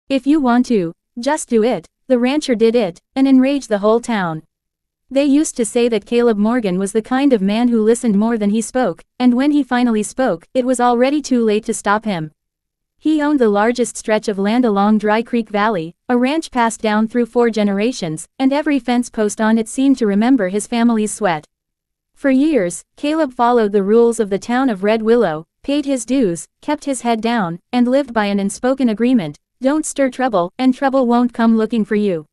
If you want to, just do it. The rancher did it, and enraged the whole town. They used to say that Caleb Morgan was the kind of man who listened more than he spoke, and when he finally spoke, it was already too late to stop him. He owned the largest stretch of land along Dry Creek Valley, a ranch passed down through 4 generations, and every fence post on it seemed to remember his family's sweat. For years, Caleb followed the rules of the town of Red Willow, paid his dues, kept his head down, and lived by an unspoken agreement: don't stir trouble, and trouble won't come looking for you.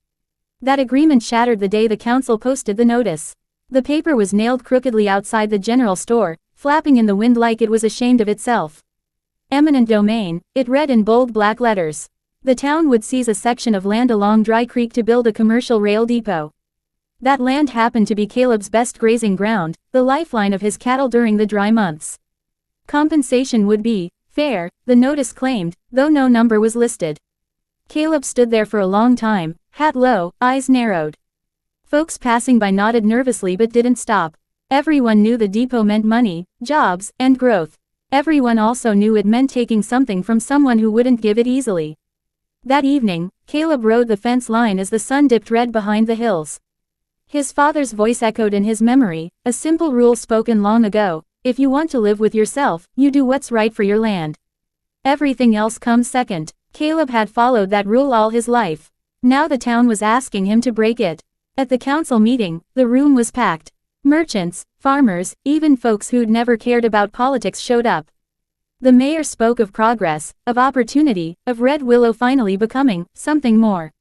That agreement shattered the day the council posted the notice. The paper was nailed crookedly outside the general store, flapping in the wind like it was ashamed of itself. Eminent domain, it read in bold black letters. The town would seize a section of land along Dry Creek to build a commercial rail depot. That land happened to be Caleb's best grazing ground, the lifeline of his cattle during the dry months. Compensation would be fair, the notice claimed, though no number was listed. Caleb stood there for a long time, hat low, eyes narrowed. Folks passing by nodded nervously but didn't stop. Everyone knew the depot meant money, jobs, and growth. Everyone also knew it meant taking something from someone who wouldn't give it easily. That evening, Caleb rode the fence line as the sun dipped red behind the hills. His father's voice echoed in his memory, a simple rule spoken long ago: if you want to live with yourself, you do what's right for your land. Everything else comes second. Caleb had followed that rule all his life. Now the town was asking him to break it. At the council meeting, the room was packed. Merchants, farmers, even folks who'd never cared about politics showed up. The mayor spoke of progress, of opportunity, of Red Willow finally becoming something more.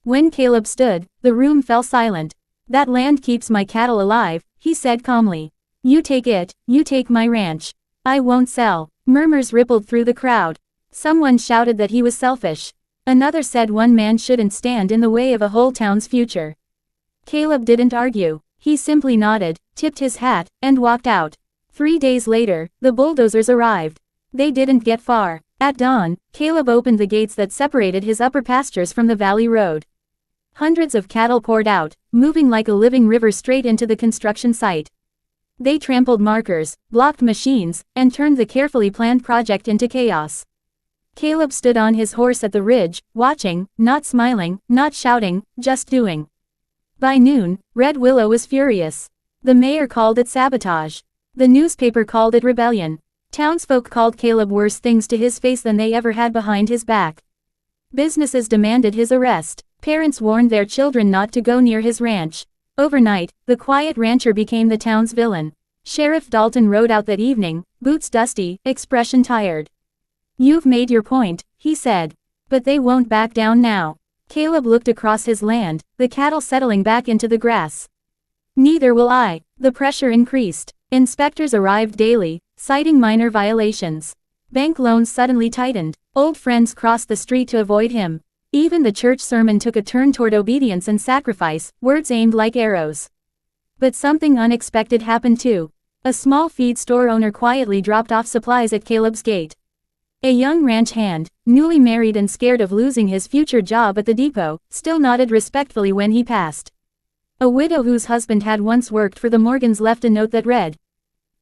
When Caleb stood, the room fell silent. That land keeps my cattle alive, he said calmly. You take it, you take my ranch. I won't sell. Murmurs rippled through the crowd. Someone shouted that he was selfish. Another said one man shouldn't stand in the way of a whole town's future. Caleb didn't argue. He simply nodded, tipped his hat, and walked out. 3 days later, the bulldozers arrived. They didn't get far. At dawn, Caleb opened the gates that separated his upper pastures from the valley road. Hundreds of cattle poured out, moving like a living river straight into the construction site. They trampled markers, blocked machines, and turned the carefully planned project into chaos. Caleb stood on his horse at the ridge, watching, not smiling, not shouting, just doing. By noon, Red Willow was furious. The mayor called it sabotage. The newspaper called it rebellion. Townsfolk called Caleb worse things to his face than they ever had behind his back. Businesses demanded his arrest. Parents warned their children not to go near his ranch. Overnight, the quiet rancher became the town's villain. Sheriff Dalton rode out that evening, boots dusty, expression tired. You've made your point, he said. But they won't back down now. Caleb looked across his land, the cattle settling back into the grass. Neither will I. The pressure increased. Inspectors arrived daily, citing minor violations. Bank loans suddenly tightened. Old friends crossed the street to avoid him. Even the church sermon took a turn toward obedience and sacrifice, words aimed like arrows. But something unexpected happened too. A small feed store owner quietly dropped off supplies at Caleb's gate. A young ranch hand, newly married and scared of losing his future job at the depot, still nodded respectfully when he passed. A widow whose husband had once worked for the Morgans left a note that read,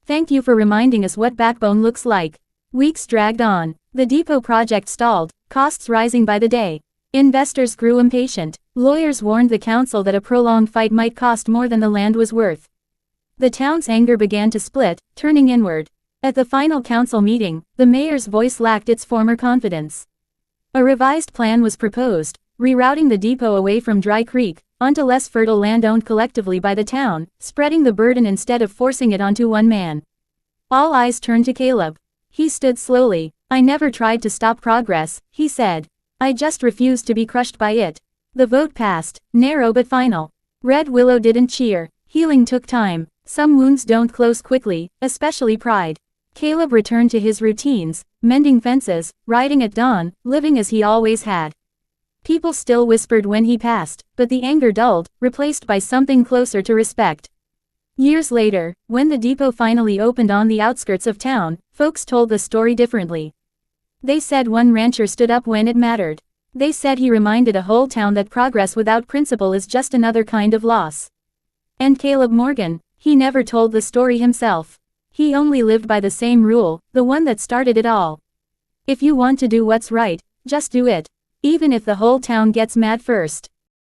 "Thank you for reminding us what backbone looks like." Weeks dragged on. The depot project stalled, costs rising by the day. Investors grew impatient. Lawyers warned the council that a prolonged fight might cost more than the land was worth. The town's anger began to split, turning inward. At the final council meeting, the mayor's voice lacked its former confidence. A revised plan was proposed, rerouting the depot away from Dry Creek, onto less fertile land owned collectively by the town, spreading the burden instead of forcing it onto one man. All eyes turned to Caleb. He stood slowly. "I never tried to stop progress," he said. "I just refused to be crushed by it." The vote passed, narrow but final. Red Willow didn't cheer. Healing took time. Some wounds don't close quickly, especially pride. Caleb returned to his routines, mending fences, riding at dawn, living as he always had. People still whispered when he passed, but the anger dulled, replaced by something closer to respect. Years later, when the depot finally opened on the outskirts of town, folks told the story differently. They said one rancher stood up when it mattered. They said he reminded a whole town that progress without principle is just another kind of loss. And Caleb Morgan, he never told the story himself. He only lived by the same rule, the one that started it all. If you want to do what's right, just do it. Even if the whole town gets mad first.